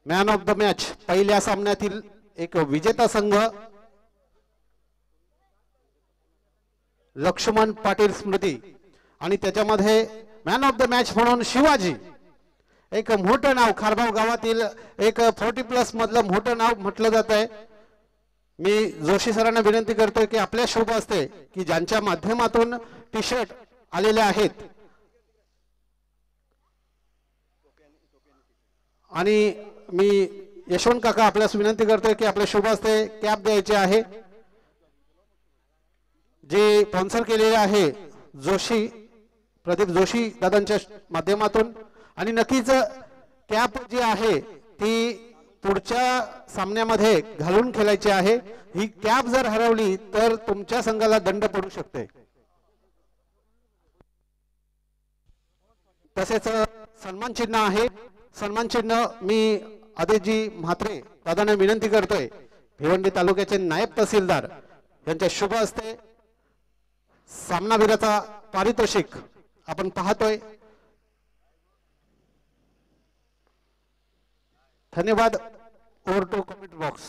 Man of the match पहिल्या सामन्यातील एक विजेता संघ लक्ष्मण पाटील स्मृती आणि त्याच्यामध्ये मॅन ऑफ द मॅच म्हणून शिवाजी, एक मोठं नाव खारबाव गावातील एक 40+ मधलं मोठं नाव म्हटलं जात आहे। मी जोशी सरांना विनंती करतोय की आपल्या शुभ असते की ज्यांच्या माध्यमातून टी शर्ट आलेले आहेत आणि मी यशवंत काका आपल्यास विनंती करतोय की आपल्या शुभ असते कॅप द्यायचे आहे जे स्पॉन्सर केलेले आहे जोशी प्रदीप जोशी दादांच्या माध्यमातून। आणि नक्कीच कॅप जी आहे ती पुढच्या सामन्यामध्ये घालून खेळायची आहे। ही कॅप जर हरवली तर तुमच्या संघाला दंड पडू शकते। तसेच सन्मान चिन्ह आहे, सन्मान चिन्ह मी आदिजी म्हात्रे दादांना विनंती करतोय भिवंडी तालुक्याचे नायब तहसीलदार यांच्या शुभ हस्ते सामनावीराचा पारितोषिक आपण पाहतोय। धन्यवाद। Over to comment box.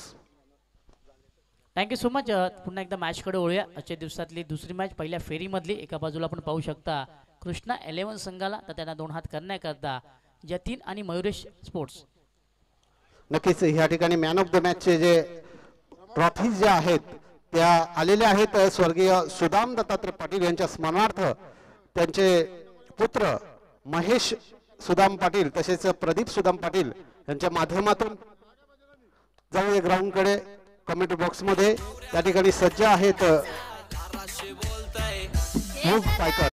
Thank you so much. पुन्हा एकदा मॅच कडे वळूया। आजच्या दिवसातली दुसरी मॅच पहिल्या फेरीमधली एका बाजूला आपण पाहू शकता कृष्णा 11 संघाला तर त्यांना 2 हात करण्याकरता जतीन आणि मयुरेश स्पोर्ट्स। नक्कीच या ठिकाणी मॅन ऑफ द मॅचचे जे ट्रॉफीज ज्या आहेत त्या आलेल्या आहेत स्वर्गीय सुदाम दत्तात्रय पाटील यांच्या स्मरणार्थ त्यांचे पुत्र महेश सुदाम पाटील तसेच प्रदीप सुदाम पाटील यांच्या माध्यमातून जाऊया ग्राउंड कडे। कमेंट बॉक्स मध्ये त्या ठिकाणी सज्ज आहेत पायकर।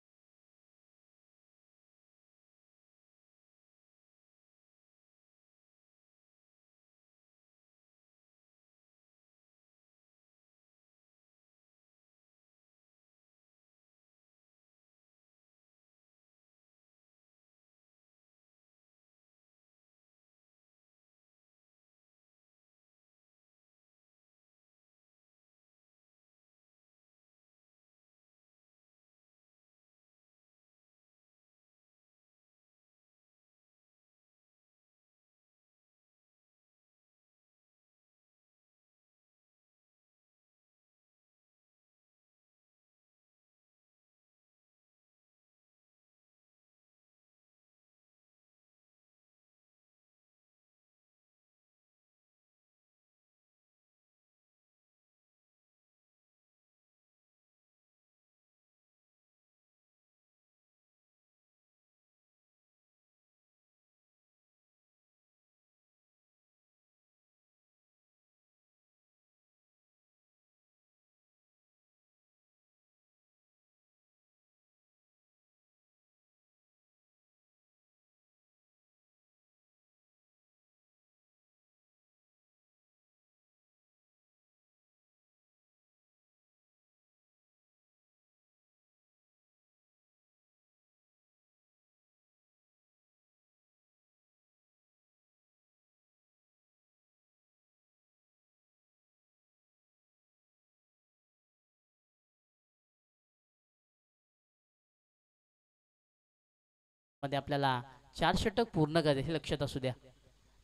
मध्ये आपल्याला 4 षटक पूर्ण करायचे हे लक्षात असू द्या।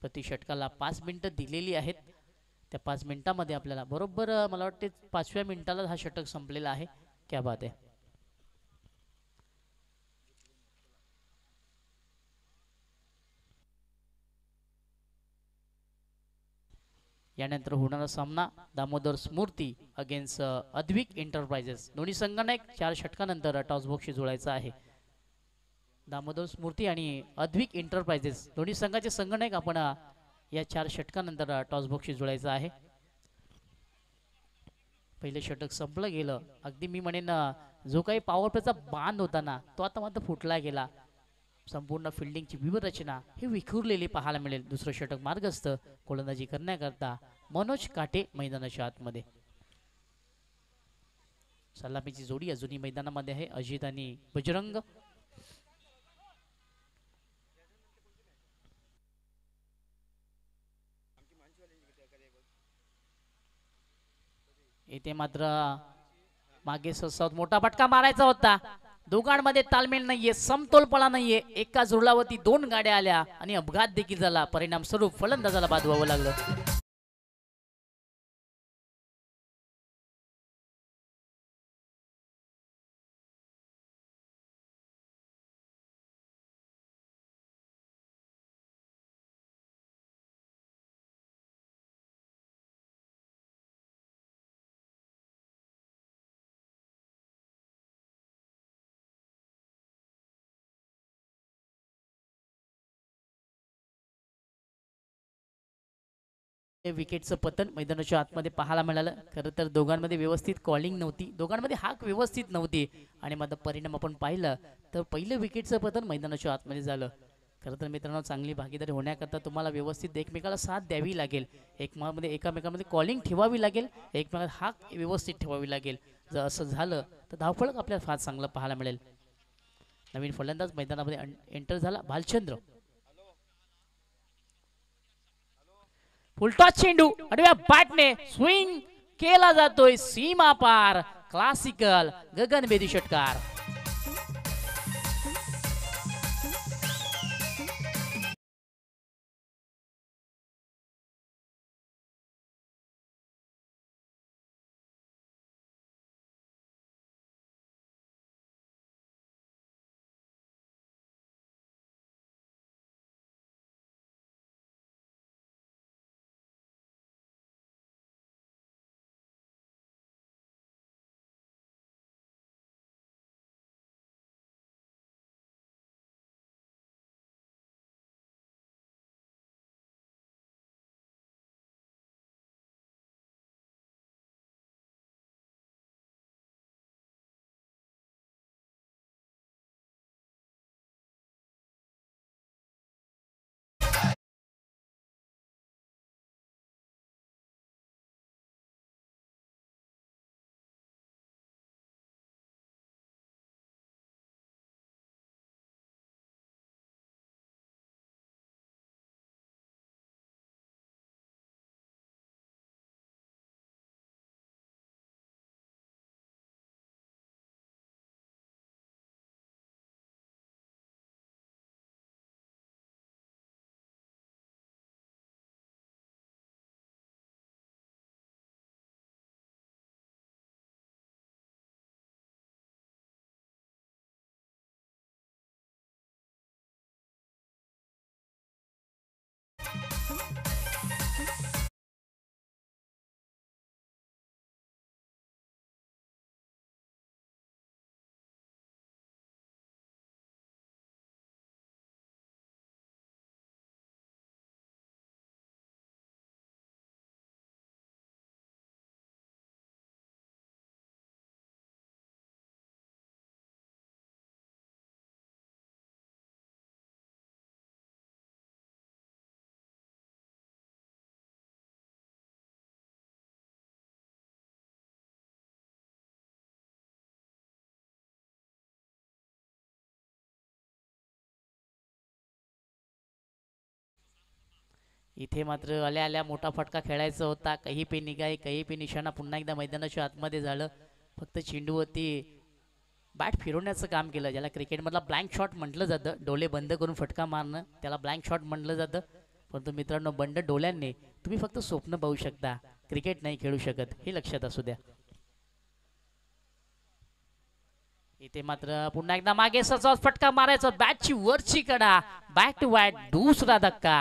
प्रति षटकाला 5 मिनिटं दिलेली आहेत। त्या 5 मिनिटांमध्ये आपल्याला बरोबर मला वाटते 5व्या मिनिटाला हा षटक संपलेला आहे। क्या बात आहे। यानंतर होणारा सामना दामोदर स्मूर्ती अगेन्स्ट अद्विक एंटरप्राइजेस। दोन्ही संघांना एक 4 षटकानंतर टॉस बॉक्सशी जुळायचा आहे। दामोदर स्मूर्ती आणि अद्विक एंटरप्राइजेस दोन्ही संघाचे संगणक आपण या 4 षटकानंतर टॉस बॉक्सशी जुळायचा आहे। पहिले षटक संपलं गेलं। अगदी मी म्हणेन जो काही पॉवर प्लेचा बांध होता ना तो आता मात्र फुटला गेला। संपूर्ण फिल्डिंगची व्यूहरचना ही विखुरलेली पाहायला मिळेल। दुसरं षटक मार्गस्थ गोलंदाजी करण्याकरता मनोज काटे मैदानाच्या आतमध्ये। सलामीची जोडी अजूनही मैदानामध्ये आहे अजित आणि बजरंग। इथे मात्र मागे ससावत मोठा फटका मारायचा होता। दोघांमध्ये तालमेल नाहीये, समतोलपणा नाहीये. एकाच रुळावरती दोन गाड्या आल्या आणि अपघात देखील झाला. परिणाम स्वरूप फलंदाजाला बाद व्हावं लागलं. विकेटचं पतन मैदानाच्या आतमध्ये पाहायला मिळालं. खरं तर दोघांमध्ये व्यवस्थित कॉलिंग नव्हती, दोघांमध्ये हाक व्यवस्थित नव्हती आणि माझा परिणाम आपण पाहिलं तर पहिलं विकेटचं पतन मैदानाच्या आतमध्ये झालं. खरं तर मित्रांनो, चांगली भागीदारी होण्याकरता तुम्हाला व्यवस्थित एकमेकाला साथ द्यावी लागेल, एकामेकांमध्ये कॉलिंग ठेवावी लागेल, एकमेकांना हाक व्यवस्थित ठेवावी लागेल. जर असं झालं तर धावफलक आपल्याला फार चांगलं पाहायला मिळेल. नवीन फलंदाज मैदानामध्ये एंटर झाला भालचंद्र. फुलटॉस चेंडू आडव्या बॅटने स्विंग केला जातोय सीमा पार. क्लासिकल गगनभेदी षटकार. इथे मात्र आल्या आल्या मोठा फटका खेळायचा होता. काही पे निघाई काही पे निशाणा पुन्हा एकदा मैदानाच्या आतमध्ये झालं. फक्त चेंडूवरती बॅट फिरवण्याचं काम केलं, ज्याला क्रिकेटमधला ब्लँक शॉट म्हटलं जातं. डोळे बंद करून फटका मारणं त्याला ब्लँक शॉट म्हटलं जातं. परंतु मित्रांनो, बंद डोळ्यांनी तुम्ही फक्त स्वप्न पाहू शकता, क्रिकेट नाही खेळू शकत, हे लक्षात असू द्या. इथे मात्र पुन्हा एकदा मागे सरचा फटका मारायचा, बॅटची वरची कडा, बॅक टू बॅक दुसरा धक्का.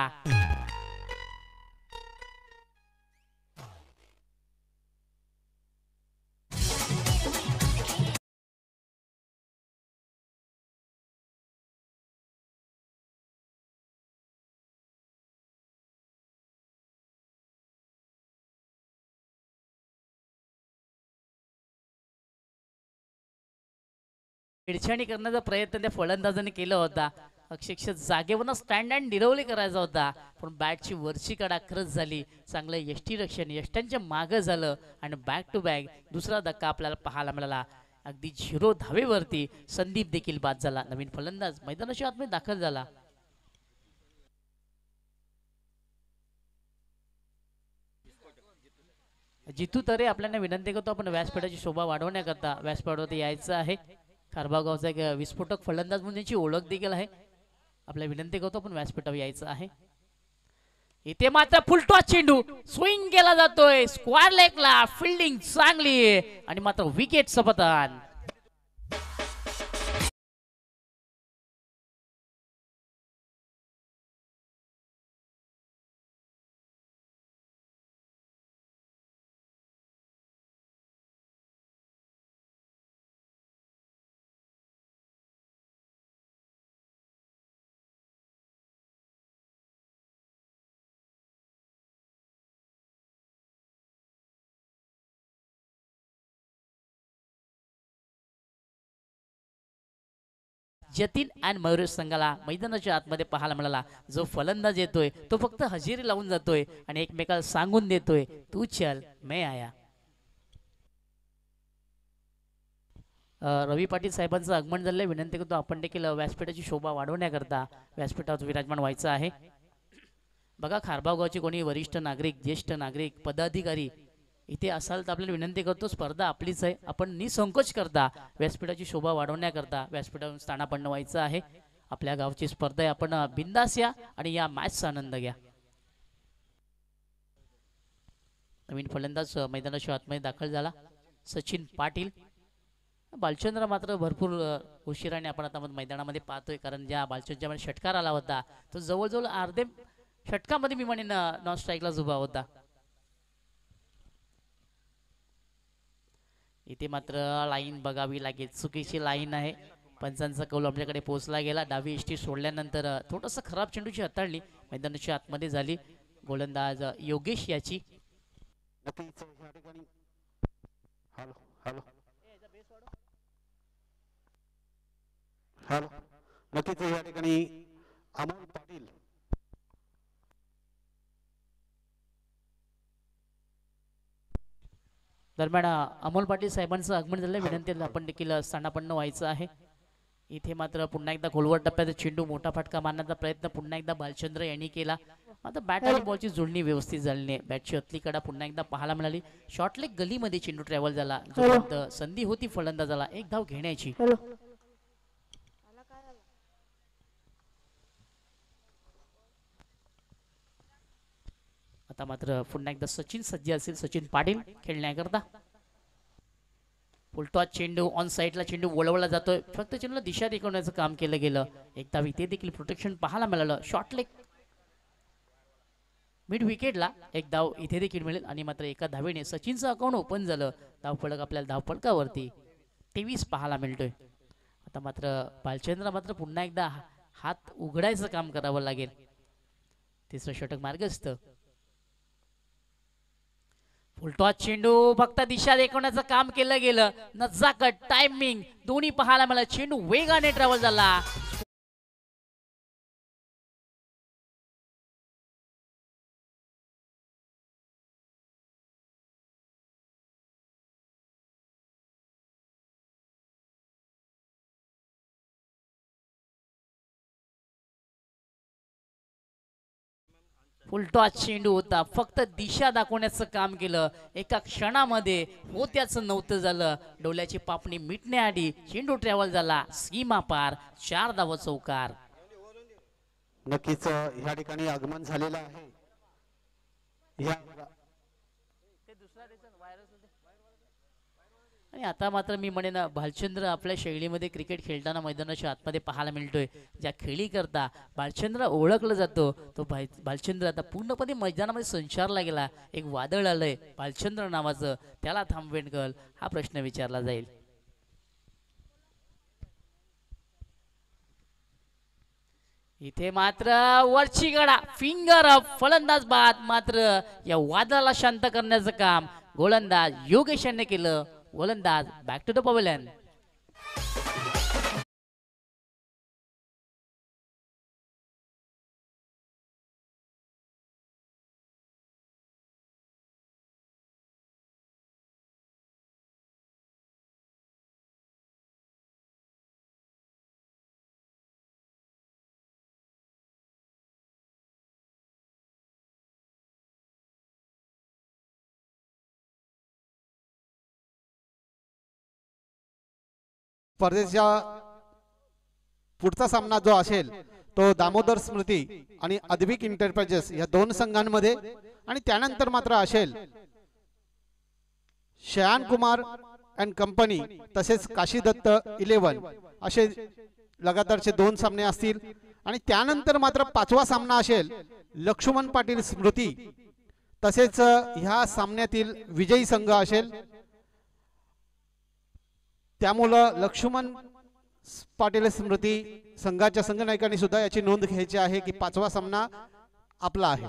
छेडछाणी करण्याचा प्रयत्न त्या फलंदाजाने केला होता. अक्षरशः जागेवरनं स्टँड अँड डिरवली करायचा होता, पण बॅटची वरची कडा खरंच झाली. चांगलं यष्टीरक्षण यष्ट्यांच्या मागं झालं आणि बॅक टू बॅक दुसरा धक्का आपल्याला पाहायला मिळाला. अगदी 0 धावेवरती संदीप देखील बाद झाला. नवीन फलंदाज मैदानाच्या आतमध्ये दाखल झाला. जितू तरे आपल्याला विनंती करतो, आपण व्यासपीठाची शोभा वाढवण्याकरता व्यासपीठावरती यायचं आहे. खारबाव गावचा एक विस्फोटक फलंदाज म्हणून त्यांची ओळख देखील आहे. आपल्या विनंती करतो पण व्यासपीठावर यायचं आहे. इथे मात्र फुलटॉस चेंडू स्विंग केला जातोय स्क्वायर लेगला, फिल्डिंग चांगली आणि मात्र विकेट सपतन. जतीन अँड मयुरेश संघाला मैदानाच्या आतमध्ये पाहायला मिळाला. जो फलंदाज येतोय तो फक्त हजेरी लावून जातोय आणि एकमेकाला सांगून देतोय तू चल मैं आया. रवी पाटील साहेबांचं आगमन झालंय. विनंती करतो आपण देखील व्यासपीठाची शोभा वाढवण्याकरता व्यासपीठावर विराजमान व्हायचं आहे. बघा खारबाव गावचे कोणी वरिष्ठ नागरिक, ज्येष्ठ नागरिक, पदाधिकारी इथे असाल तर आपल्याला विनंती करतो स्पर्धा आपलीच आहे. आपण निसंकोच करता व्यासपीठाची शोभा वाढवण्याकरता व्यासपीठावरून स्थानापन्न व्हायचं आहे. आपल्या गावची स्पर्धा आहे. आपण बिंदास या आणि या मॅचचा आनंद घ्या. नवीन फलंदाज मैदानाच्या आतमध्ये दाखल झाला सचिन पाटील. बालचंद्र मात्र भरपूर उशिराने आपण आता मैदानामध्ये पाहतोय, कारण ज्या बालचंद्रच्या षटकार आला होता तो जवळजवळ अर्धे षटकामध्ये मी म्हणेन नॉन स्ट्राईकला उभा होता. इथे मात्र लाईन बघावी लागेल, चुकीची लाईन आहे. पंचांचा कौल आपल्याकडे पोहोचला गेला. डावी इष्टी सोडल्यानंतर थोडंसं खराब चेंडूची हाताळली मैदानाच्या आतमध्ये झाली. गोलंदाज योगेश याची. नक्कीच या ठिकाणी अमोल पाटील दरम्यान अमोल पाटील साहेबांचं आगमन झालं. विनंती आपण देखील स्थानापन्न व्हायचं आहे. इथे मात्र पुन्हा एकदा खोलवर टप्प्यात चेंडू मोठा फटका मारण्याचा प्रयत्न पुन्हा एकदा बालचंद्र यांनी केला. मात्र बॅट आणि बॉलची जुळणी व्यवस्थित झाली नाही. बॅटची अतली कडा पुन्हा एकदा पाहायला मिळाली. शॉर्टलेग गलीमध्ये चेंडू ट्रॅव्हल झाला. जोपर्यंत संधी होती फलंदाजाला एक धाव घेण्याची. आता मात्र पुन्हा एकदा सचिन सज्ज असेल. सचिन पाटील खेळण्याकरता. फुलटॉस चेंडू ऑन साईडला चेंडू वळवला जातोय. फक्त चेंडूला दिशा दाखवण्याचं काम केलं गेलं. एक धाव इथे देखील प्रोटेक्शन पाहायला मिळालं. शॉर्ट लेग मिड विकेटला एक धाव इथे देखील मिळेल आणि मात्र एका धावेने सचिनचं अकाउंट ओपन झालं. धावफलक आपल्याला धावफलकावरती 23 पाहायला मिळतोय. आता मात्र बालचंद्र मात्र पुन्हा एकदा हात उघडायचं काम करावं लागेल. तिसरं षटक मार्गस्थ. फुलटॉस चेंडू फक्त दिशा दाखवण्याचं काम केलं गेलं. नजाकत टायमिंग दोन्ही पाहायला मला. चेंडू वेगाने ट्रॅव्हल झाला. फुलटॉस चेंडू होता. फक्त दिशा दाखवण्याचं काम केलं. एका क्षणामध्ये होत्याचं नव्हतं झालं. डोल्याची पापणी मिटण्याआधी चेंडू ट्रॅव्हल झाला. सीमा पार 4 धावा चौकार. नक्कीच या ठिकाणी आगमन झालेलं आहे. आणि आता मात्र मी म्हणेन भालचंद्र आपल्या शैलीमध्ये क्रिकेट खेळताना मैदानाच्या आतमध्ये पाहायला मिळतोय. ज्या खेळी करता भालचंद्र ओळखलं जातो तो भालचंद्र आता पूर्णपणे मैदानामध्ये संचारला गेला. एक वादळ आलंय भालचंद्र नावाचं. त्याला थांबवेल कल हा प्रश्न विचारला जाईल. इथे मात्र वरची गडा फिंगर अप फलंदाज बाद. मात्र या वादळाला शांत करण्याचं काम गोलंदाज योगेश यांनी केलं. गोलंदाज बॅक टू द पवेलियन. स्पर्धेच्या पुढचा सामना जो असेल तो दामोदर स्मृती आणि अद्विक एंटरप्राइजेस या दोन संघांमध्ये, आणि त्यानंतर मात्र असेल शयान कुमार अँड कंपनी तसेच काशी दत्त 11 असे लगातारचे दोन सामने असतील. आणि त्यानंतर मात्र पाचवा सामना असेल लक्ष्मण पाटील स्मृती तसेच ह्या सामन्यातील विजयी संघ असेल. त्यामुळं लक्ष्मण पाटील स्मृती संघाच्या संघनायकांनी सुद्धा याची नोंद घ्यायची आहे की पाचवा सामना आपला आहे.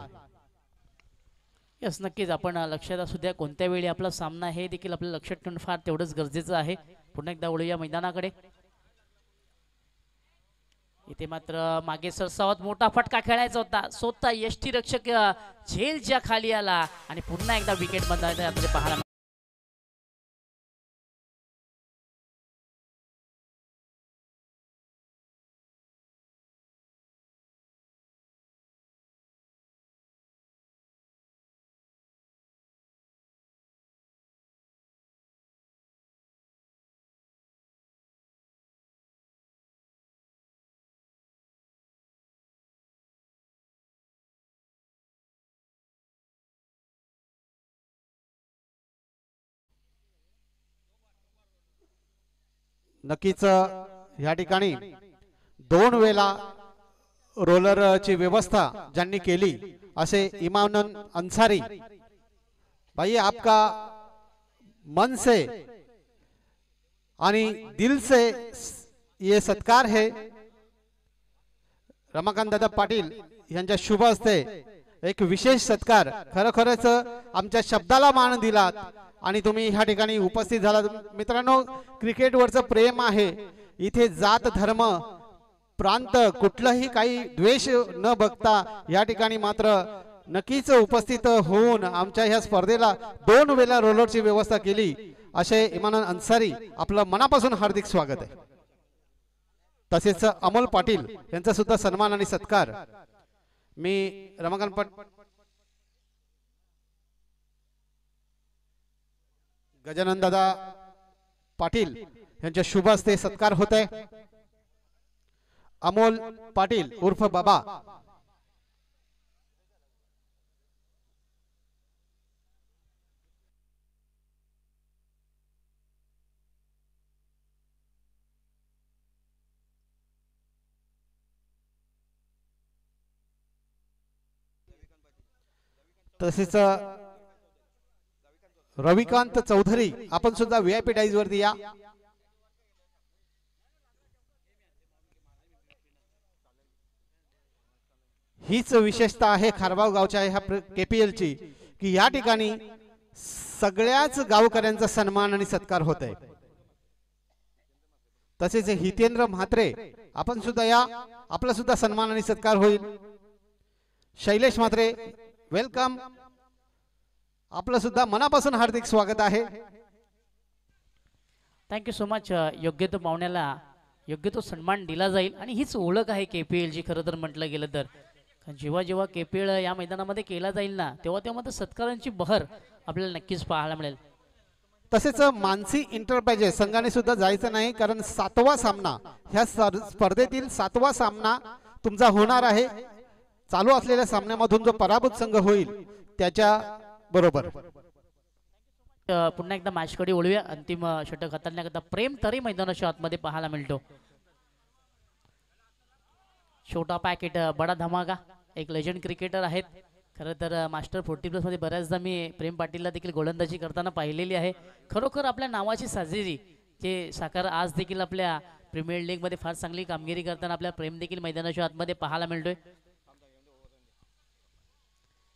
यस, नक्कीच आपण लक्षात असू द्या कोणत्या वेळी आपला सामना हे देखील आपल्याला लक्षात ठेवणं फार तेवढंच गरजेचं आहे. पुन्हा एकदा वळूया मैदानाकडे. इथे मात्र मागे सरसावत मोठा फटका खेळायचा होता, स्वतः यष्टीरक्षक झेलच्या खाली आला आणि पुन्हा एकदा विकेट बंद पाहायला. नक्कीच या ठिकाणी दोन वेळा रोलरची व्यवस्था ज्यांनी केली असे इमाम अंसारी भाई, आपका मन से आणि दिल से ये सत्कार है. रमाकांत दादा पाटील यांच्या शुभ हस्ते एक विशेष सत्कार, खरोखरच आमच्या शब्दाला मान दिलात आणि तुम्ही ह्या ठिकाणी उपस्थित झालात. मित्रांनो, क्रिकेटवरचं प्रेम आहे, इथे जात धर्म प्रांत कुठलाही काही द्वेष न बघता या ठिकाणी मात्र नक्कीच उपस्थित होऊन आमच्या ह्या स्पर्धेला दोन वेळा रोलरची व्यवस्था केली असे इमान अन्सारी आपलं मनापासून हार्दिक स्वागत आहे. तसेच अमोल पाटील यांचा सुद्धा सन्मान आणि सत्कार मी रमाकांत गजानन दादा पाटील यांच्या शुभ हस्ते सत्कार होत आहे. अमोल पाटील उर्फ बाबा तसेच रविकांत चौधरी आपण सुद्धा व्हीआयपी डाईज वरती या. हीच विशेषता आहे खारबाव गावच्या ह्या केपीएल ची की या ठिकाणी सगळ्याच गावकऱ्यांचा सन्मान आणि सत्कार होत आहे. तसेच हितेंद्र म्हात्रे आपण सुद्धा या, आपला सुद्धा सन्मान आणि सत्कार होईल. शैलेश म्हात्रे वेलकम, आपलं सुद्धा मनापासून हार्दिक स्वागत आहे. Thank you so much. योग्य तो पाहुण्याला योग्य तो सन्मान दिला जाईल आणि हीच ओळख आहे केपीएल ची. खरं तर म्हटलं गेलं तर जेव्हा जेव्हा केपीएल या मैदानामध्ये केला जाईल ना तेव्हा तेव्हा तर सत्कारांची बहर आपल्याला नक्कीच पाहायला मिळेल. तसेच मानसी एंटरप्राइजेस संघाने सुद्धा जायचं नाही, कारण 7वा सामना ह्या स्पर्धेतील 7वा सामना तुमचा होणार आहे. चालू असलेल्या सामन्यामधून जो पराभूत संघ होईल त्याच्या बरोबर. पुन्हा एकदा मॅचकडे वळूया. अंतिम षटक हाताळण्याकरता प्रेम तरी मैदानाच्या आतमध्ये पाहायला मिळतो. छोटा पॅकेट बडा धमाका, एक लेजंड क्रिकेटर आहेत. खरं तर मास्टर 40+ मध्ये बऱ्याचदा मी प्रेम पाटीलला देखील गोलंदाजी करताना पाहिलेली आहे. खरोखर आपल्या नावाची साजेरी जे साकार आज देखील आपल्या प्रीमियर लीग मध्ये फार चांगली कामगिरी करताना आपल्या प्रेम देखील मैदानाच्या आतमध्ये पाहायला मिळतोय.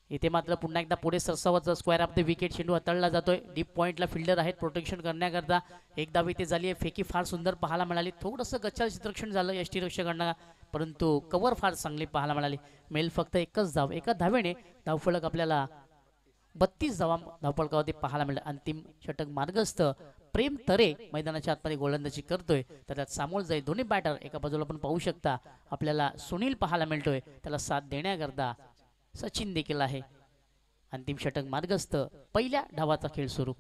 इथे मात्र पुन्हा एकदा पुढे सरसावत स्क्वेअर ऑफ द विकेट चेंडू हाताळला जातोय. डीप पॉइंटला फिल्डर आहेत प्रोटेक्शन करण्याकरता. एक धाव इथे झाली आहे. फेकी फार सुंदर पाहायला मिळाली. थोडंसं गच्चाळ चित्रक्षण झालं यष्टीरक्षकांना, परंतु कव्हर फार चांगली पाहायला मिळाली. मेल फक्त एकच धाव, एका धावेने धावफलक आपल्याला 32 धावफलकावरती पाहायला मिळालं. अंतिम षटक मार्गस्थ प्रेम तरे मैदानाच्या आतमध्ये गोलंदाजी करतोय. तर त्यात सामोर जाईल दोन्ही बॅटर. एका बाजूला आपण पाहू शकता आपल्याला सुनील पाहायला मिळतोय, त्याला साथ देण्याकरता सचिन देखील आहे. अंतिम षटक मार्गस्थ, पहिल्या धावाचा खेळ सुरू.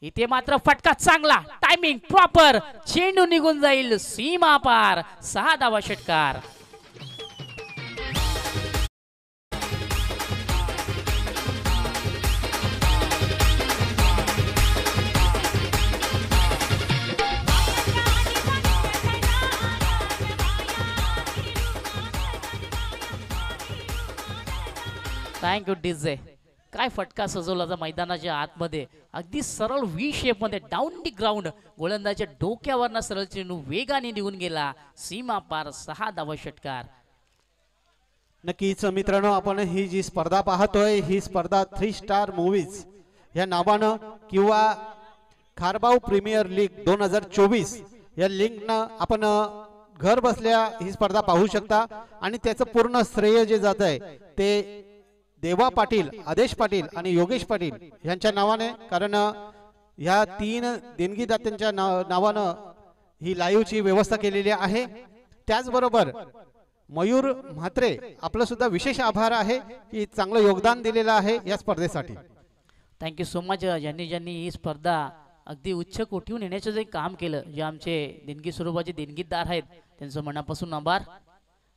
इथे मात्र फटका चांगला, टायमिंग प्रॉपर, चेंडू निघून जाईल सीमा पार, 6 धावा षटकार. Thank you DJ. काय फटका सजवला जा मैदानाच्या आतमध्ये, अगदी सरळ व्ही शेप मध्ये डाऊन दी ग्राउंड, गोलंदाच्या डोक्यावरनं सरळ चेंडू वेगाने निघून गेला, सीमा पार, 6 धावा षटकार. नक्कीच मित्रांनो, आपण ही जी स्पर्धा पाहतोय ही स्पर्धा 3 स्टार मूवीज या नावानं किंवा खारबाव प्रीमियर लीग 2024 या लिंकनं आपण घर बसल्या ही स्पर्धा पाहू शकता. आणि त्याचं पूर्ण श्रेय जे जात आहे ते देवा पाटील, आदेश पाटील आणि योगेश पाटील यांच्या नावाने, कारण ह्या 3 देणगीदात्यांच्या नावानं ही लाईव्हची व्यवस्था केलेली आहे. त्याचबरोबर मयूर म्हात्रे आपलं सुद्धा विशेष आभार आहे की चांगलं योगदान दिलेलं आहे या स्पर्धेसाठी. Thank you so much. ज्यांनी ही स्पर्धा अगदी उच्च कोटीवर नेण्याचं जे काम केलं, जे आमचे देणगी स्वरूपाचे देणगीदार आहेत, त्यांचं मनापासून आभार.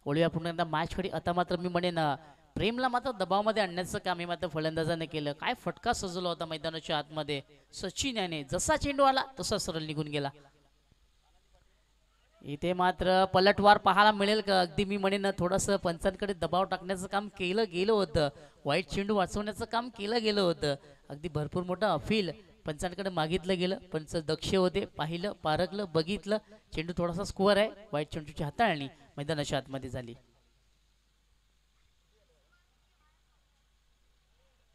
वळूया पुन्हा एकदा मॅचकडे. आता मात्र मी म्हणेन प्रेमला मात्र दबावामध्ये आणण्याचं काम हे मात्र फलंदाजाने केलं. काय फटका सजवला होता मैदानाच्या आतमध्ये, सचिन याने जसा चेंडू आला तसा सरळ निघून गेला. इथे मात्र पलटवार पाहायला मिळेल का? अगदी मी म्हणेन थोडंसं पंचांकडे दबाव टाकण्याचं काम केलं गेलं होतं, वाईट चेंडू वाचवण्याचं काम केलं गेलं होतं. अगदी भरपूर मोठं अपील पंचांकडे मागितलं गेलं. पंच दक्ष होते, पाहिलं, पारखलं, बघितलं, चेंडू थोडासा स्कोअर आहे, वाईट चेंडूची हाताळणी मैदानाच्या आतमध्ये झाली.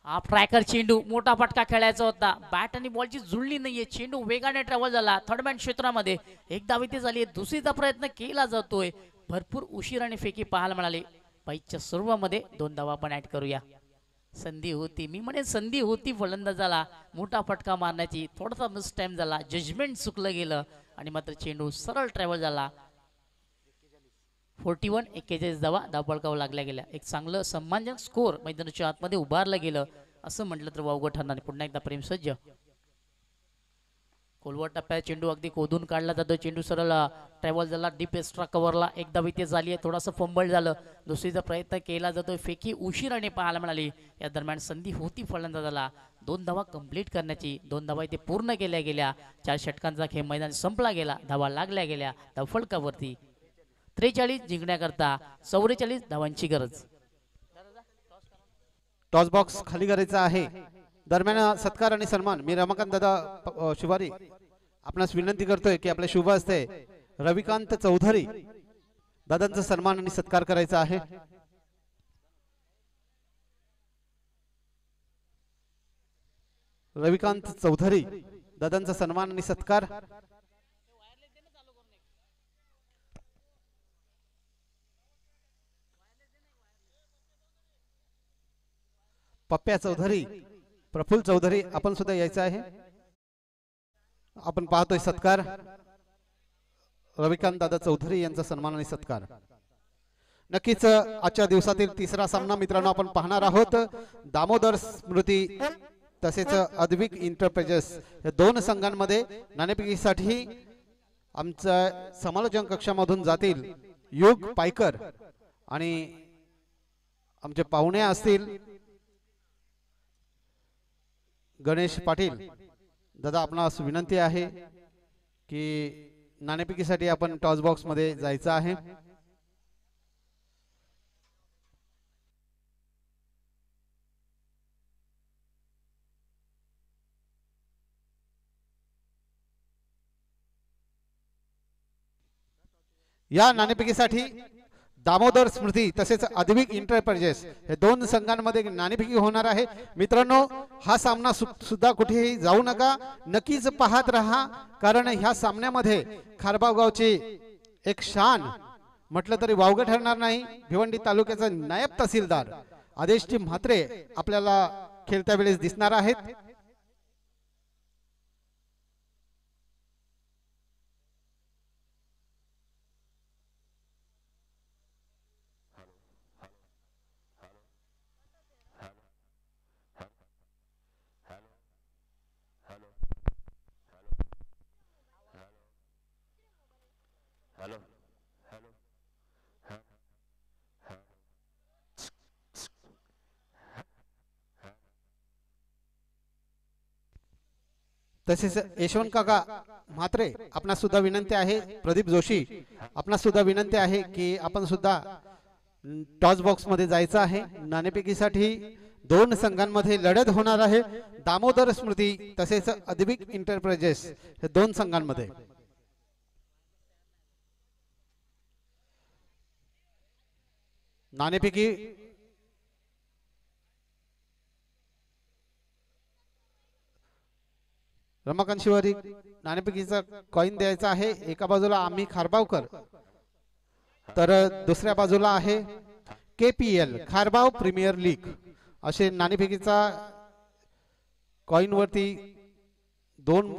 हा ट्रॅकर चेंडू, मोठा फटका खेळायचा होता, बॅट आणि बॉलची जुळली नाहीये, चेंडू वेगाने ट्रॅव्हल झाला थर्डमॅन क्षेत्रामध्ये, एक धाविती झाली, दुसरीचा प्रयत्न केला जातोय, भरपूर उशिराने फेकी पाहायला मिळाली. पाईच्या सर्वामध्ये 2 धावा पण ऍड करूया. संधी होती, मी म्हणेन संधी होती फलंदाजाला मोठा फटका मारण्याची, थोडासा मिस टाइम झाला, जजमेंट चुकलं गेलं आणि मात्र चेंडू सरळ ट्रॅव्हल झाला. 41 धावा धावपळकावर लागल्या गेल्या. एक चांगलं सन्मानजनक स्कोर मैदानाच्या आतमध्ये उभारलं गेलं असं म्हटलं तर वावगं ठरणार. पुन्हा एकदा प्रेम सज्ज, खोलवर टप्प्यात चेंडू अगदी खोदून काढला जातो, चेंडू सरळ ट्रॅव्हल झाला, डीप एक्स्ट्रा कव्हरला, एक धाविती झाली आहे, थोडासा फंबल झालं, दुसरीचा प्रयत्न केला जातोय, फेकी उशिराने पाहायला मिळाली. या दरम्यान संधी होती फलंदाजाला 2 धावा कंप्लीट करण्याची, 2 धावा इथे पूर्ण केल्या गेल्या. 4 षटकांचा खेळ मैदान संपला गेला, धावा लागल्या गेल्या धावफलकावरती. 43 जिंकण्याकरता 44 धावांची गरज. टॉस बॉक्स खाली करायचा आहे. दरम्यान सत्कार आणि सन्मान, मी रमाकांत दादा शिवारी आपणास विनंती करतोय की आपल्या शुभ हस्ते रविकांत चौधरी दादांचा सन्मान आणि सत्कार करायचा आहे. रविकांत चौधरी दादांचा सन्मान आणि सत्कार. पप्प्या चौधरी, प्रफुल्ल चौधरी आपण सुद्धा यायचं आहे. आपण पाहतोय सत्कार रविकांत दादा चौधरी यांचा सन्मान आणि सत्कार. नक्कीच आजच्या दिवसातील 3रा सामना मित्रांनो आपण पाहणार आहोत. दामोदर स्मृती तसेच अद्विक इंटरप्राइजेस या 2 संघांमध्ये नाणेफेकीसाठी आमच्या समालोचन कक्षामधून जातील युग पायकर आणि आमचे पाहुणे असतील गणेश पाटील. दादा आपणास विनंती आहे की नाणेफेकीसाठी आपण टॉस बॉक्स मध्ये जायचं आहे. या नाणेफेकीसाठी दामोदर स्मृती तसेच अद्विक इंटरप्राइजेस हे 2 संघांमध्ये नाणेफेकी होणार आहे. मित्रांनो हा सामना सुद्धा कुठेही जाऊ नका, नक्कीच पाहत रहा, कारण ह्या सामन्यामध्ये खारबाव गावची एक शान म्हटलं तरी वावगं ठरणार नाही. भिवंडी तालुक्याचा नायब तहसीलदार आदेशजी म्हात्रे आपल्याला खेळत्या वेळेस दिसणार आहेत. तसेच यशवंत काका म्हात्रे आपणास सुद्धा विनंती आहे, प्रदीप जोशी आपणास सुद्धा विनंती आहे की आपण सुद्धा टॉस बॉक्स मध्ये जायचं आहे. नाणेफेकीसाठी दोन संघांमध्ये लढत होणार आहे. दामोदर स्मृती तसेच अद्विक एंटरप्राइजेस हे दोन संघांमध्ये. नाणेफेकी रमाकांत शिवारी नाणेफेकीचा कॉइन द्यायचा आहे. एका बाजूला आम्ही खारबावकर तर दुसऱ्या बाजूला आहे KPL खारबाव प्रीमियर लीग. असे नाणेफेकीचा कॉइन वरती दोन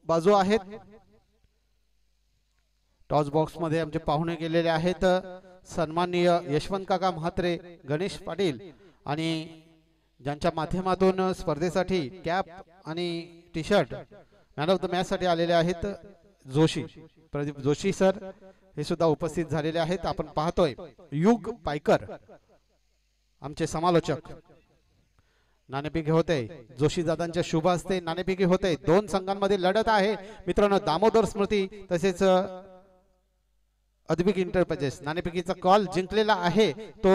बाजू आहेत. टॉस बॉक्स मध्ये आमचे पाहुणे गेलेले आहेत सन्माननीय यशवंत काका म्हात्रे, गणेश पाटील आणि ज्यांच्या माध्यमातून स्पर्धेसाठी कॅप आणि T shirt man of the match साठी आलेले आहेत जोशी, प्रदीप जोशी सर हे सुद्धा उपस्थित झालेले आहेत. आपण पाहतोय युग पायकर आमचे समालोचक. नाणेफेकी होते जोशी दादांच्या शुभ हस्ते नाणेफेकी होते. दोन संघांमध्ये लढत आहे मित्रांनो. दामोदर स्मृती तसेच अद्विक एंटरप्राइजेस. नाणेफेकीचा कॉल जिंकलेला आहे तो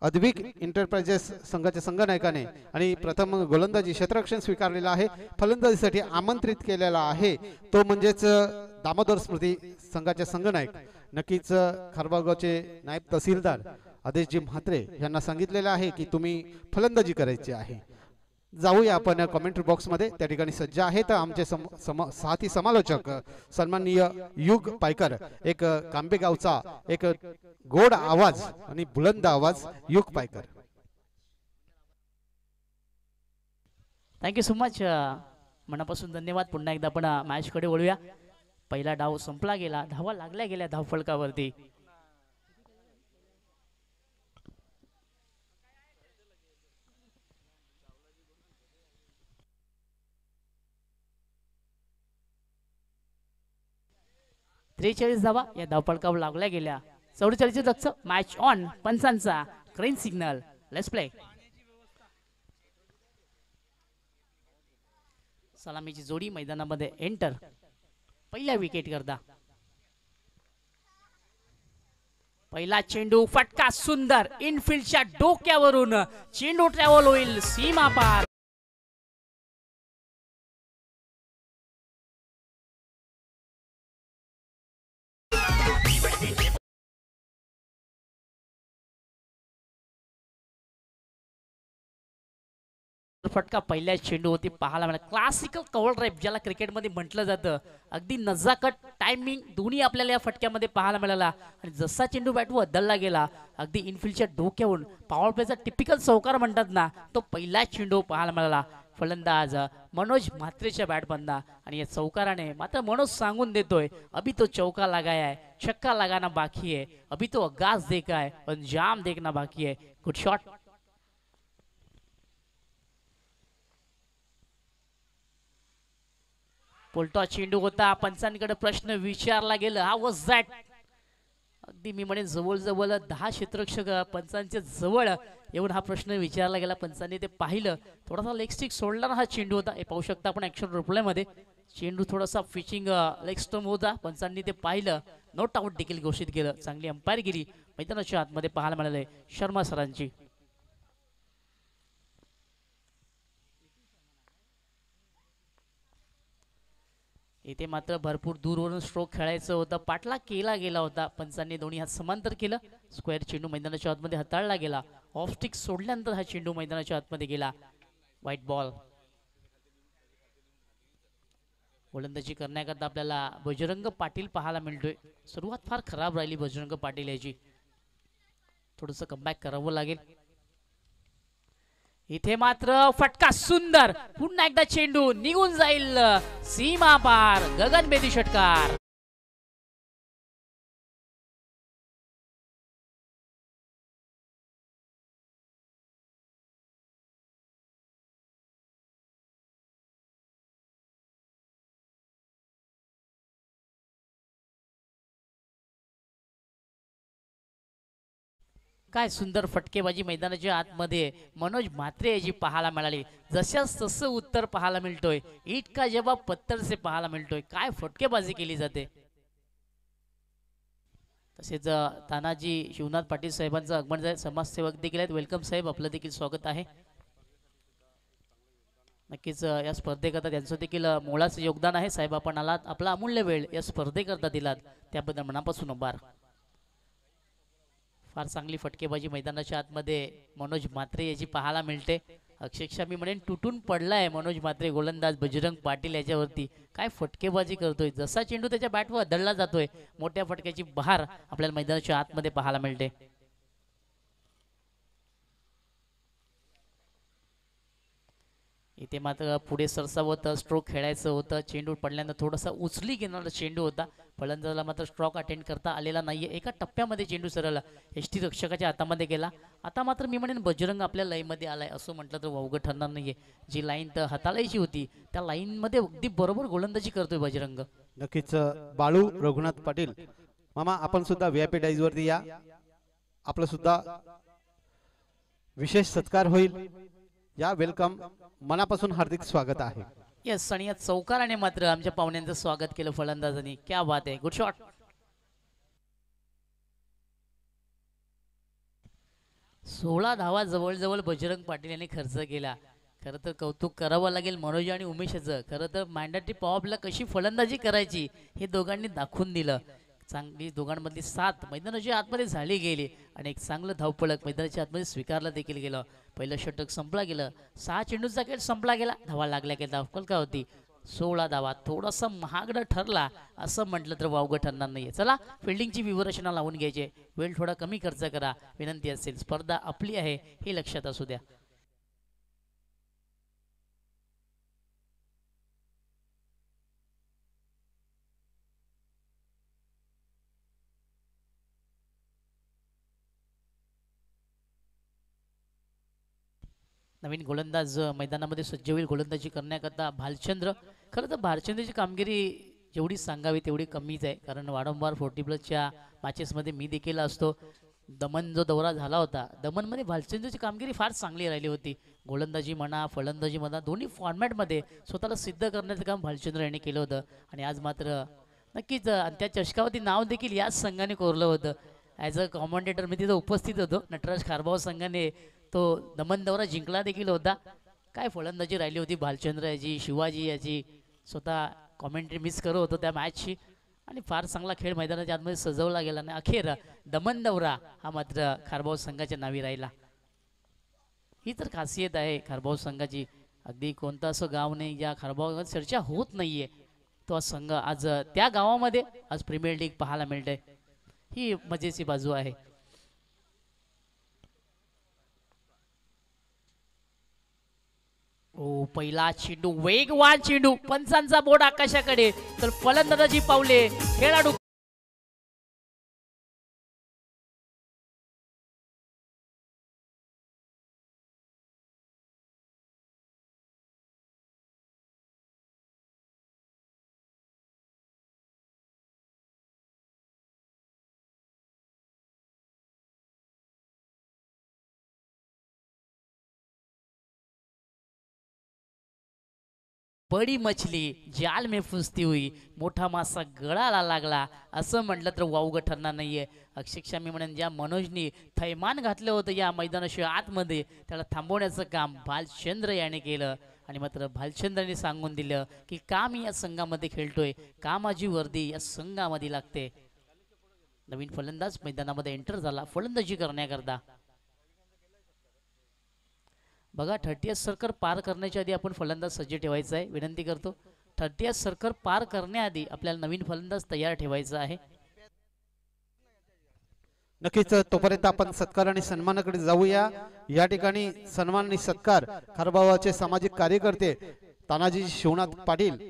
अद्विक एंटरप्राइजेस संघाच्या संघनायकाने आणि प्रथम गोलंदाजी क्षेत्ररक्षण स्वीकारलेला आहे. फलंदाजीसाठी आमंत्रित केलेला आहे तो म्हणजेच दामोदर स्मृती संघाचे संघनायक. नक्कीच खारबावगावचे नायब तहसीलदार आदेशजी म्हात्रे यांना सांगितलेलं आहे की तुम्ही फलंदाजी करायची आहे. जाऊया आपण कमेंट्री बॉक्स मध्ये. त्या ठिकाणी सज्ज आहेत आमचे साथी समालोचक सन्माननीय युग पायकर. एक कांबे गावचा एक गोड आवाज आणि बुलंद आवाज युग पायकर. Thank you so much. मनापासून धन्यवाद. पुन्हा एकदा आपण मॅच कडे वळूया. पहिला डाव संपला गेला, धावा लागल्या गेल्या धावफलकावरती. त्रेचाळीस धावा या धावफलकावर लागल्या गेल्या. 44 दक्ष मॅच ऑन. पंचांचा ग्रीन सिग्नल. Let's play. सलामीची जोडी मैदानामध्ये एंटर. पहिल्या विकेट करता पहिला चेंडू फटका सुंदर इनफिल्डच्या डोक्यावरून चेंडू ट्रॅव्हल होईल सीमा पार. फटका पहिल्या चेंडू होती पाहायला मिळाला. क्लासिकल कव्हर ड्राइव्ह ज्याला क्रिकेटमध्ये म्हटलं जातं. अगदी नजाकट टायमिंग दोन्ही आपल्याला या फटक्यामध्ये पाहायला मिळाला. आणि जसा चेंडू बॅटवर बदलला गेला अगदी इनफिल्डच्या डोक्यावरून पॉवर प्लेचा टिपिकल चौकार म्हणतात ना तो पहिला चेंडू पाहायला मिळाला. फलंदाज मनोज म्हात्रेच्या बॅटमधना आणि या चौकाराने मात्र मनोज सांगून देतोय अभी तो चौका लगाया है, छक्का लगाना बाकी है, अभी तो आगाज देखा है, अंजाम देखना बाकी है. Good shot. पोलटा चेंडू होता. पंचांकडे प्रश्न विचारला गेला. हा वॉज दॅट. अगदी मी म्हणेन जवळजवळ 10 क्षेत्ररक्षक पंचांच्या जवळ येऊन हा प्रश्न विचारला गेला. पंचांनी ते पाहिलं. थोडासा लेग स्टिक सोडला हा चेंडू होता. हे पाहू शकता आपण ऍक्शन रिप्ले मध्ये. चेंडू थोडासा फिचिंग लेग स्टंप होता. पंचांनी ते पाहिलं. नॉट आउट देखील घोषित केलं. चांगली अंपायरगिरी मैदानाच्या आतमध्ये पाहायला मिळाले शर्मा सरांची. इथे मात्र भरपूर दूरवरून स्ट्रोक खेळायचं होतं. पाठला केला गेला होता. पंचांनी दोन्ही हात समांतर केलं. स्क्वेअर चेंडू मैदानाच्या आतमध्ये हाताळला गेला. ऑफ स्टिक सोडल्यानंतर हा चेंडू मैदानाच्या आतमध्ये गेला. White ball. गोलंदाजी करण्याकरता आपल्याला बजरंग पाटील पाहायला मिळतोय. सुरुवात फार खराब राहिली बजरंग पाटील याची. थोडंसं कमबॅक करावं लागेल. इथे मात्र फटका सुंदर. पुन्हा एकदा चेंडू निघून जाईल सीमा पार. गगनभेदी षटकार. काय सुंदर फटकेबाजी मैदानाच्या आतमध्ये मनोज म्हात्रे याची पाहायला मिळाली. जशास तसं उत्तर पाहायला मिळतोय. ईट का जवाब पत्थर से पाहायला मिळतोय. काय फटकेबाजी केली जाते. तसेच तानाजी शिवनाथ पाटील साहेबांचं आगमन झालं. समाजसेवक देखील आहेत. वेलकम साहेब, आपलं देखील स्वागत आहे. नक्कीच या स्पर्धेकरता त्यांचं देखील मोलाचं योगदान आहे. साहेब, आपण आलात, आपला अमूल्य वेळ या स्पर्धेकरता दिलात, त्याबद्दल मनापासून आभार. फार चांगली फटकेबाजी मैदानाच्या आतमध्ये मनोज म्हात्रे याची पाहायला मिळते. अक्षरशः मी म्हणेन तुटून पडलाय मनोज म्हात्रे गोलंदाज बजरंग पाटील याच्यावरती. काय फटकेबाजी करतोय. जसा चेंडू त्याच्या बॅटवर दडला जातोय, मोठ्या फटक्याची बहार आपल्याला मैदानाच्या आतमध्ये पाहायला मिळते. इथे मात्र पुढे सरसावं होतं, स्ट्रोक खेळायचं होतं. चेंडू पडल्यानंतर थोडासा उचली घेणारा चेंडू होता. फलंदाजाला मात्र स्ट्रोक अटेंड करता आलेला नाहीये. एका टप्प्यामध्ये चेंडू सरळला यष्टी रक्षकाच्या हातामध्ये गेला. आता मात्र मी म्हणेन बजरंग आपल्या लाईनमध्ये आलाय असं म्हटलं तर वावगं ठरणार नाहीये. जी लाईन तर हाताळायची होती त्या लाईनमध्ये अगदी बरोबर गोलंदाजी करतोय बजरंग. नक्कीच बाळू रघुनाथ पाटील मामा, आपण सुद्धा व्हीआयपी डाईज वरती या. आपलं सुद्धा विशेष सत्कार होईल. या वेलकम, मनापासून हार्दिक स्वागत आहे. यस, आणि या चौकाराने मात्र आमच्या पाहुण्यांचं स्वागत केलं फलंदाजांनी. क्या बात आहे, गुड शॉट. सोळा धावा जवळजवळ बजरंग पाटील यांनी खर्च केला. खरं तर कौतुक करावं लागेल मनोज आणि उमेशचं. खरं तर मॅन्डेटरी पॉवरला कशी फलंदाजी करायची हे दोघांनी दाखवून दिलं. चांगली दोघांमधली साथ मैदानाच्या आतमध्ये झाली गेली आणि एक चांगलं धावपळक मैदानाच्या आतमध्ये स्वीकारलं देखील गेलं. पहिलं षटक संपला गेलं. 6 चेंडूचा खेळ संपला गेला. धावा लागल्या की धावपल का होती 16 धावा. थोडासा महागडा ठरला असं म्हटलं तर वावगं ठरणार नाहीये. चला, फिल्डिंगची विवरचना लावून घ्यायची. वेळ थोडा कमी खर्च करा विनंती असेल. स्पर्धा आपली आहे हे लक्षात असू द्या. नवीन गोलंदाज मैदानामध्ये सज्ज होईल गोलंदाजी करण्याकरता भालचंद्र. खरं तर भालचंद्रची कामगिरी जेवढी सांगावी तेवढी कमीच आहे. कारण वारंवार 40+ मॅचेसमध्ये मी देखील असतो. दमन जो दौरा झाला होता, दमनमध्ये भालचंद्रची कामगिरी फार चांगली राहिली होती. गोलंदाजी म्हणा, फलंदाजी म्हणा, दोन्ही फॉर्मॅटमध्ये स्वतःला सिद्ध करण्याचं काम भालचंद्र यांनी केलं होतं. आणि आज मात्र नक्कीच त्या चषकावरती नाव देखील याच संघाने कोरलं होतं. ॲज अ कॉमेंटेटर मी तिथं उपस्थित होतो. नटराज खारबाव संघाने तो दमन दौरा जिंकला देखील होता. काय फलंदाजी राहिली होती भालचंद्र याची, शिवाजी याची. स्वतः कॉमेंट्री मिस करत होतो त्या मॅचची. आणि फार चांगला खेळ मैदानाच्या आतमध्ये सजवला गेला आणि अखेर दमन दौरा हा मात्र खारबाव संघाच्या नावी राहिला. ही तर खासियत आहे खारबाव संघाची. अगदी कोणतं असं गाव नाही ज्या खारबाव चर्चा होत नाहीये. तो संघ आज त्या गावामध्ये आज प्रीमियर लीग पाहायला मिळते. ही मजेची बाजू आहे. ओ, पहिला चेंडू, वेगवान चेंडू, पंचांचा बोर्ड आकाशाकडे. तर फलंदाजी पावले खेळाडू बडी मछली जाल में फुसती हुई. मोठा मासा गळाला लागला असं म्हटलं तर वावगं ठरणार नाहीये. अक्षरशः मी म्हणेन ज्या मनोजनी थैमान घातलं होतं या मैदानाशिवाय आतमध्ये, त्याला थांबवण्याचं काम भालचंद्र याने केलं. आणि मात्र भालचंद्रने सांगून दिलं की काम या संघामध्ये खेळतोय, कामाची वर्दी या संघामध्ये लागते. नवीन फलंदाज मैदानामध्ये एंटर झाला फलंदाजी करण्याकरता. बघा, 30th सर्कल पार करण्याच्या आधी आपण फलंदाज सज्ज ठेवायचा आहे. विनंती करतो, 30th सर्कल पार करण्याआधी आपल्याला नवीन फलंदाज तयार ठेवायचा आहे. नक्कीच तोपर्यंत आपण सत्कार आणि सन्मानाकडे जाऊया. या ठिकाणी सन्मान आणि सत्कार खारबावाचे सामाजिक कार्यकर्ते तानाजी शिवनाथ पाटील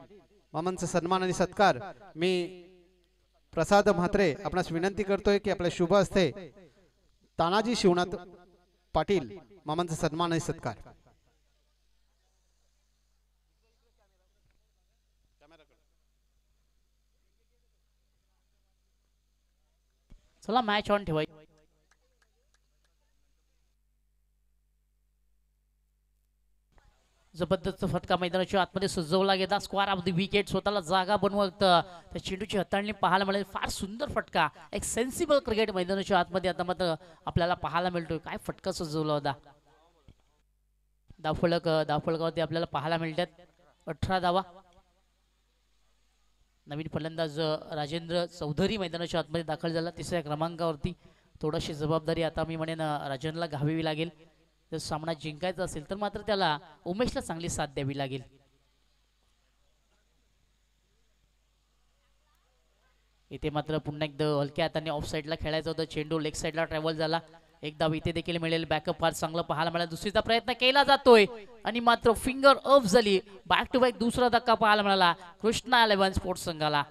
मामांचा सन्मान आणि सत्कार. मी प्रसाद म्हात्रे आपणास विनंती करतोय की आपल्या शुभ हस्ते तानाजी शिवनाथ पाटील मामांचा सन्मान आणि सत्कार. चला, मॅच ऑन ठेवाय. जबरदस्त फटका मैदानाच्या आतमध्ये सजवला गेला. स्क्वार ऑफ द विकेट स्वतःला जागा बनवत त्या चेंडूची हाताळणी पाहायला मिळेल. फार सुंदर फटका, एक सेन्सिबल क्रिकेट मैदानाच्या आतमध्ये आता मात्र आपल्याला पाहायला मिळतोय. काय फटका सजवला होता. धावफलकावरती आपल्याला पाहायला मिळतात 18 धावा. नवीन फलंदाज राजेंद्र चौधरी मैदानाच्या आतमध्ये दाखल झाला 3ऱ्या क्रमांकावरती. थोडीशी जबाबदारी आता मी म्हणेन राजनला घ्यावी लागेल. जर सामना जिंकायचा असेल तर मात्र त्याला उमेशला चांगली साथ द्यावी लागेल. इथे मात्र पुन्हा एकदा हलक्या हाताने ऑफ साईडला खेळायचं होतं. चेंडू लेग साईडला ट्रॅव्हल झाला. एक धाव इथे देखील मिळेल. बॅकअप फार चांगलं पाहायला मिळालं. दुसरीचा प्रयत्न केला जातोय आणि मात्र फिंगर ऑफ झाली. बॅक टू बॅक दुसरा धक्का पाहायला मिळाला कृष्णा 11 स्पोर्ट्स संघाला.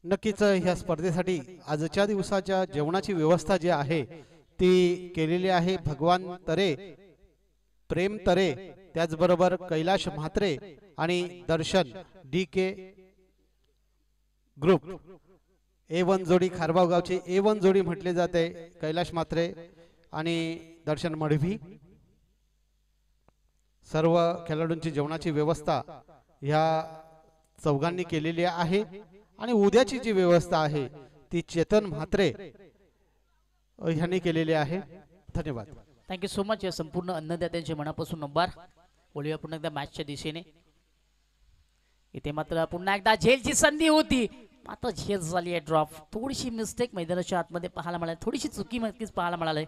नक्कीच ह्या स्पर्धेसाठी आजच्या दिवसाच्या जेवणाची व्यवस्था जी आहे ती केलेली आहे भगवान तरे, प्रेम तरे, त्याचबरोबर कैलाश म्हात्रे आणि दर्शन DK ग्रुप. A1 जोडी खारबाव गावची A1 जोडी म्हटले जाते. कैलाश म्हात्रे आणि दर्शन मडवी. सर्व खेळाडूंची जेवणाची व्यवस्था ह्या चौघांनी केलेली आहे आणि उद्याची जी व्यवस्था आहे ती चेतन म्हात्रे ह्यांनी केलेली आहे. धन्यवाद. Thank you so much. या संपूर्ण अन्नदात्यांचे मनापासून आभार. बोलूया पुन्हा एकदा मॅचच्या दिशेने. इथे मात्र पुन्हा एकदा झेलची संधी होती, मात्र झेल झाली आहे ड्रॉप. थोडीशी मिस्टेक मैदानाच्या आतमध्ये पाहायला मिळाली, थोडीशी चुकी नक्कीच पाहायला मिळाली.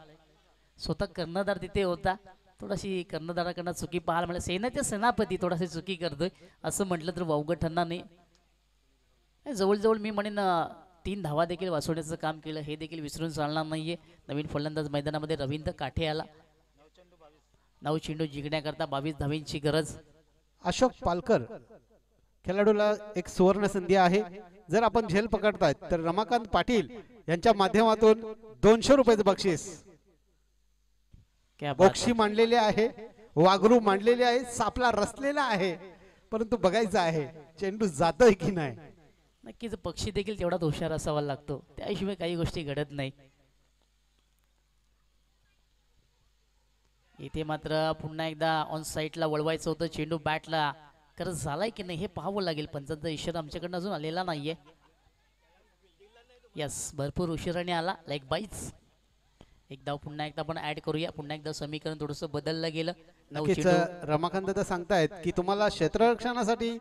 स्वतः कर्णधार तिथे होता, थोडीशी कर्णधाराकडनं चुकी पाहायला मिळाली. सेनेचे सेनापती थोडाशी चुकी करतोय असं म्हटलं तर वावगं ठरणार नाही. जवळजवळ मी म्हणेन 3 धावा देखील वाचवण्याचं काम केलं, हे देखील विसरून चालणार नाहीये. नवीन फलंदाज मैदानामध्ये रवींद्र काठे आला. 9 चेंडू जिंकण्याकरता 22 धावांची गरज. अशोक पालकर खेळाडूला एक सुवर्ण संधी आहे. जर आपण झेल पकडतायत तर रमाकांत पाटील यांच्या माध्यमातून 200 रुपयाचं बक्षीस बक्षी मांडलेले आहे, वाघरू मांडलेले आहे, सापला रचलेला आहे, परंतु बघायचं आहे चेंडू जातोय की नाही. नक्कीच पक्षी देखील तेवढाच हुशार असावा लागतो, त्याशिवाय काही गोष्टी घडत नाही. इथे मात्र पुन्हा एकदा ऑन साईडला वळवायचं होतं, चेंडू बॅटला खरंच झालाय की नाही हे पाहावं लागेल. पंचांचा इशारा आमच्याकडनं अजून आलेला नाहीये. यस, भरपूर उशिराने आला. लाईक बाईच एक धाव पुन्हा एकदा आपण ऍड करूया. पुन्हा एकदा समीकरण थोडंसं बदललं गेलं. नक्कीच रमाकांत तर सांगतायत की तुम्हाला क्षेत्ररक्षणासाठी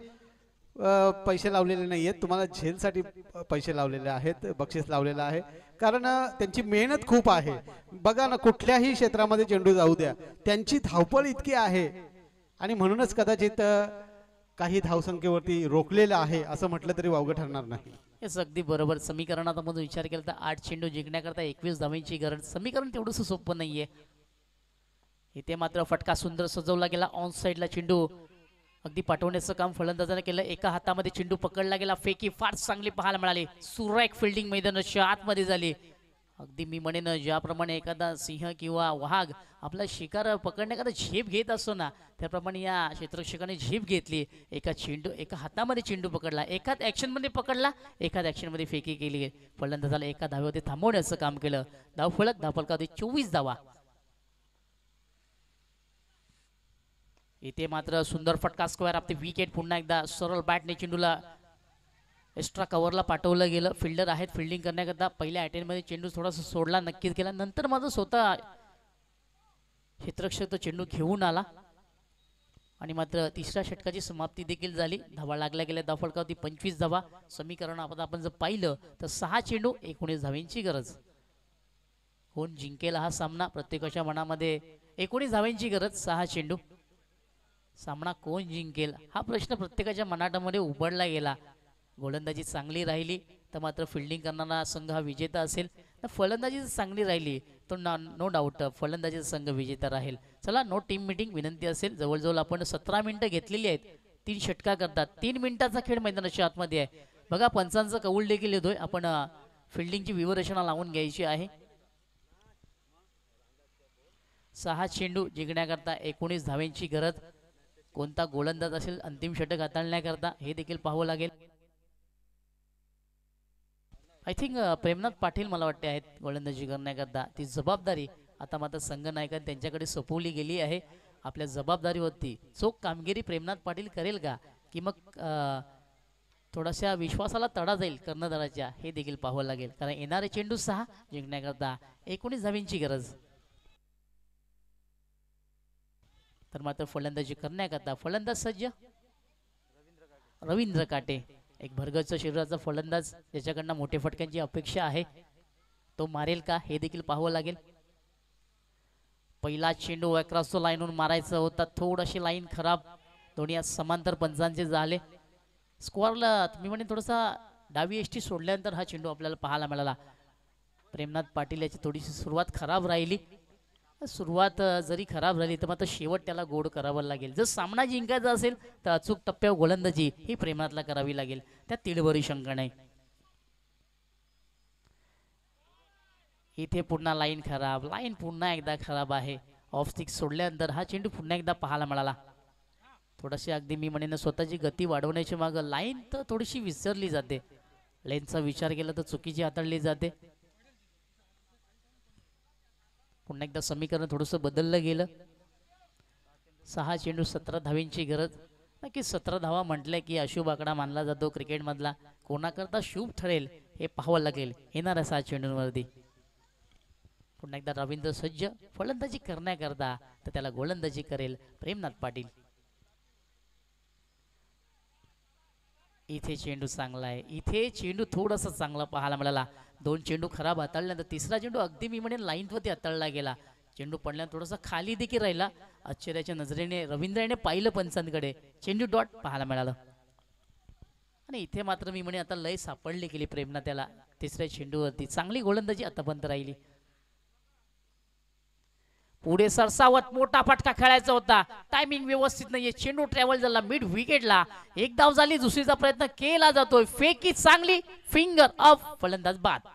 पैसे लावलेले नाहीयेत, तुम्हाला झेलसाठी पैसे लावलेले आहेत, बक्षीस लावलेलं आहे. कारण त्यांची मेहनत खूप आहे. बघा ना, कुठल्याही क्षेत्रामध्ये चेंडू जाऊ द्या, त्यांची धावपळ इतकी आहे आणि म्हणूनच कदाचित काही धावसंख्येवरती रोखलेलं आहे असं म्हटलं तरी वावगं ठरणार नाही. येस, अगदी बरोबर. समीकरणात आपण विचार केला तर 8 चेंडू जिंकण्याकरता 21 धावांची गरज. समीकरण तेवढंसं सोपं नाहीये. इथे मात्र फटका सुंदर सजवला गेला. ऑन साईडला चेंडू अगदी पाठवण्याचं काम फलंदाजाने केलं. एका हातामध्ये चेंडू पकडला गेला. फेकी फार चांगली पाहायला मिळाली. सुरेख फिल्डिंग मैदानाच्या आतमध्ये झाली. अगदी मी म्हणेन ज्याप्रमाणे एखादा सिंह किंवा वाघ आपला शिकार पकडण्याकरता झेप घेत असतो ना, त्याप्रमाणे या क्षेत्ररक्षकाने झेप घेतली. एका हातामध्ये चेंडू पकडला, एकाच ॲक्शनमध्ये पकडला, एकाच ॲक्शनमध्ये फेकी केली. फलंदाजाला एका धावेवरती थांबवण्याचं काम केलं. धावफलक धावफलकावरती 24 धावा. इथे मात्र सुंदर फटका स्क्वेअर आपली विकेट. पुन्हा एकदा सरळ बॅटने चेंडूला एक्स्ट्रा कव्हरला पाठवलं गेलं. फिल्डर आहेत फिल्डिंग करण्याकरता. पहिल्या अटेम्प्टमध्ये चेंडू थोडासा सोडला, नक्कीच केला. नंतर माझं स्वतः क्षेत्ररक्षक तो चेंडू घेऊन आला आणि मात्र तिसऱ्या षटकाची समाप्ती देखील झाली. धावा लागल्या गेल्या. धावफलकावरती 25 धावा. समीकरण आपण जर पाहिलं तर 6 चेंडू 19 धावांची गरज. कोण जिंकेल हा सामना? प्रत्येकाच्या मनामध्ये 19 धावांची गरज, 6 चेंडू. सामना कोण जिंकेल हा प्रश्न प्रत्येकाच्या मनाटामध्ये उभडला गेला. गोलंदाजी चांगली राहिली तर मात्र फिल्डिंग करणारा संघ हा विजेता असेल. तर फलंदाजी चांगली राहिली तर नो डाऊट फलंदाजीचा संघ विजेता राहील. चला, नो टीम मीटिंग विनंती असेल. जवळजवळ आपण 17 मिनिटं घेतलेली आहेत. 3 षटका करतात. 3 मिनिटाचा खेळ मैदानाच्या आतमध्ये आहे. बघा, पंचांचा कौल देखील येतोय. आपण फिल्डिंगची व्यूहरचना लावून घ्यायची आहे. 6 चेंडू जिंकण्याकरता 19 धावांची गरज. कोणता गोलंदाज असेल अंतिम षटक हाताळण्याकरता हे देखील पाहावं लागेल. आय थिंक प्रेमनाथ पाटील मला वाटते आहेत गोलंदाजी करण्याकरता. ती जबाबदारी आता मात्र संघनायकांनी त्यांच्याकडे सोपवली गेली आहे. आपल्या जबाबदारीवरती चोख कामगिरी प्रेमनाथ पाटील करेल का, की मग थोड्याशा विश्वासाला तडा जाईल कर्णधाराच्या, हे देखील पाहावं लागेल. कारण येणारे चेंडू 6 जिंकण्याकरता 19 धावांची गरज. तर मात्र फलंदाजी करण्याकरता फलंदाज सज्ज रवींद्र काटे. एक भरगच्च शरीराचा फलंदाज ज्याच्याकडनं मोठे फटक्यांची अपेक्षा आहे. तो मारेल का हे देखील पाहावं लागेल. पहिला चेंडू अक्रॉस द लाईनहून मारायचा होता. थोडीशी लाईन खराब. दोन्ही समांतर पंचांचे झाले. स्कोअरला मी म्हणेन थोडासा डावी एसटी सोडल्यानंतर हा चेंडू आपल्याला पाहायला मिळाला. प्रेमनाथ पाटील याची थोडीशी सुरुवात खराब राहिली. सुरुवात जरी खराब झाली तर मात्र शेवट त्याला गोड करावं लागेल. जर सामना जिंकायचा असेल तर अचूक टप्प्यावर गोलंदाजी ही प्रेमनाथला करावी लागेल. त्यात तिळभरी शंका नाही. इथे पुन्हा लाईन खराब, लाईन पुन्हा एकदा खराब आहे. ऑफ स्टिक सोडल्यानंतर हा चेंडू पुन्हा एकदा पाहायला मिळाला. थोडीशी अगदी मी म्हणेन स्वतःची गती वाढवण्याची मागं लाईन तर थोडीशी विसरली जाते. लेनचा विचार केला तर चुकीची हाताळली जाते. पुन्हा एकदा समीकरण थोडंसं बदललं गेलं. 6 चेंडू 17 धावींची गरज. नक्की 17 धावा म्हटलं की अशुभ आकडा मानला जातो क्रिकेटमधला. कोणाकरता शुभ ठरेल हे पाहावं लागेल येणाऱ्या 7 चेंडूंवरती. पुन्हा एकदा रवींद्र सज्ज फलंदाजी करण्याकरता, तर त्याला गोलंदाजी करेल प्रेमनाथ पाटील. इथे चेंडू चांगला आहे, इथे चेंडू थोडासा चांगला पाहायला मिळाला. 2 चेंडू खराब हाताळल्यानंतर तिसरा चेंडू अगदी मी म्हणेन लाईनवरती हाताळला गेला. चेंडू पडल्यानंतर थोडासा खाली देखील राहिला. आश्चर्याच्या नजरेने रवींद्रने पाहिलं पंचांकडे. चेंडू डॉट पाहायला मिळालं. आणि इथे मात्र मी म्हणे आता लय सापडली गेली प्रेमनाथ त्याला तिसऱ्या चेंडूवरती. चांगली गोलंदाजी आतापर्यंत राहिली. पुढे सरसावत मोठा फटका खेळायचा होता. टायमिंग व्यवस्थित नाहीये. चेंडू ट्रॅव्हल झाला मिड विकेटला. एक धाव झाली, दुसरीचा प्रयत्न केला जातोय. फेकी चांगली, फिंगर अप, फलंदाज बाद.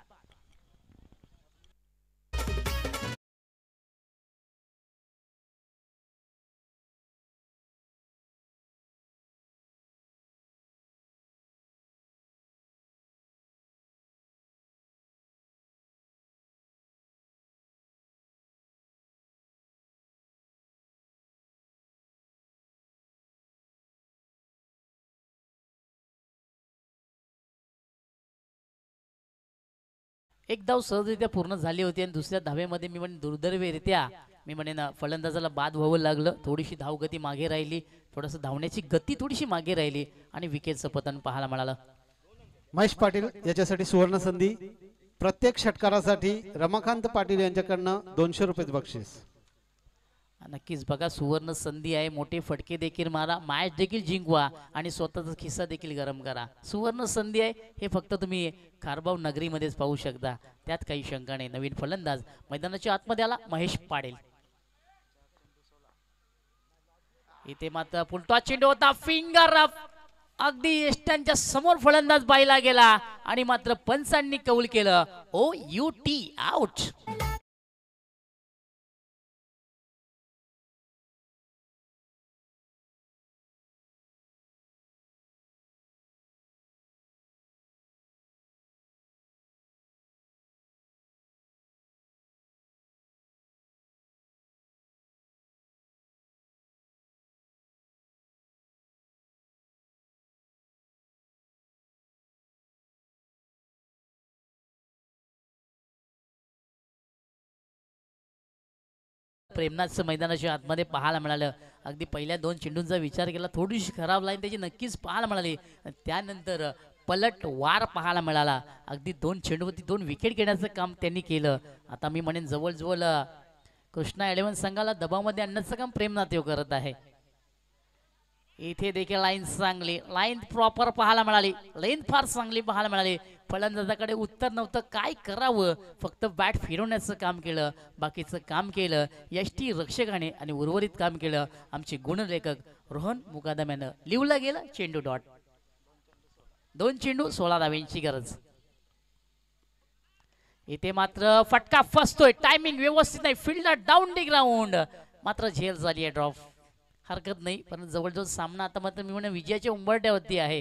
एक धाव सहजरित्या पूर्ण झाली होती आणि दुसऱ्या धावेमध्ये मी म्हणेन दुर्दैवीरित्या मी म्हणेन फलंदाजाला बाद व्हावं लागलं. थोडीशी धावगती मागे राहिली, थोडंसं धावण्याची गती थोडीशी मागे राहिली आणि विकेटचं पतन पाहायला मिळालं. महेश पाटील याच्यासाठी सुवर्ण संधी. प्रत्येक षटकारासाठी रमाकांत पाटील यांच्याकडनं 200 रुपये बक्षीस. नक्कीच बघा, सुवर्ण संधी आहे. मोठे फटके देखील मारा, मॅच देखील जिंकवा आणि स्वतःचा खिस्सा देखील गरम करा. सुवर्ण संधी आहे, हे फक्त तुम्ही खारबाव नगरीमध्येच पाहू शकता. त्यात काही शंका नाही. नवीन फलंदाज मैदानाच्या आतमध्ये आला, महेश पाटील. इथे मात्र पुलटॉस चेंडू होता, फिंगर अप, अगदी यष्ट्यांच्या समोर फलंदाज पाहिला गेला आणि मात्र पंचांनी कौल केलं, OUT आउट. प्रेमनाथचं मैदानाच्या आतमध्ये पाहायला मिळालं. अगदी पहिल्या 2 चेंडूंचा विचार केला, थोडीशी खराब लाईन त्याची नक्कीच पाहायला मिळाली. त्यानंतर पलट वार पाहायला मिळाला. अगदी 2 चेंडूवरती 2 विकेट घेण्याचं काम त्यांनी केलं. आता मी म्हणेन जवळजवळ कृष्णा 11 संघाला दबावमध्ये आणण्याचं काम प्रेमनाथ करत आहे. इथे देखील लाईन चांगली, लाईन प्रॉपर पाहायला मिळाली. लाईन फार चांगली पाहायला मिळाली. फलंदाजाकडे उत्तर नव्हतं, काय करावं, फक्त बॅट फिरवण्याचं काम केलं. बाकीचं काम केलं यष्टी रक्षकाने आणि उर्वरित काम केलं आमचे गुणलेखक रोहन मुकादम यानं. लिवलं गेलं चेंडू डॉट. 2 चेंडू 16 धाव्यांची गरज. इथे मात्र फटका फसतोय, टायमिंग व्यवस्थित नाही. फिल्डर डाऊन दी ग्राउंड, मात्र झेल झाली आहे, ड्रॉप. हरकत नाही, पण जवळजवळ सामना आता मात्र मी म्हणेन विजयाच्या उंबरठ्यावरती आहे.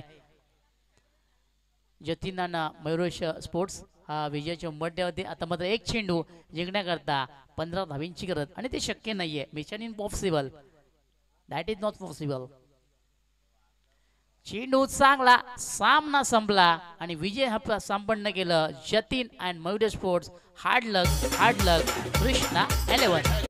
जतीनाना मयुरेश स्पोर्ट्स हा विजयाच्या उंबरठ्यावरती. आता मात्र 1 चेंडू जिंकण्याकरता 15 धावींची गरज आणि ते शक्य नाहीये. Mission in possible, that is not possible. चेंडू चांगला, सामना संपला आणि विजय हा संपन्न केलं Jatin and Mayuresh sports. Hard luck Krishna 11.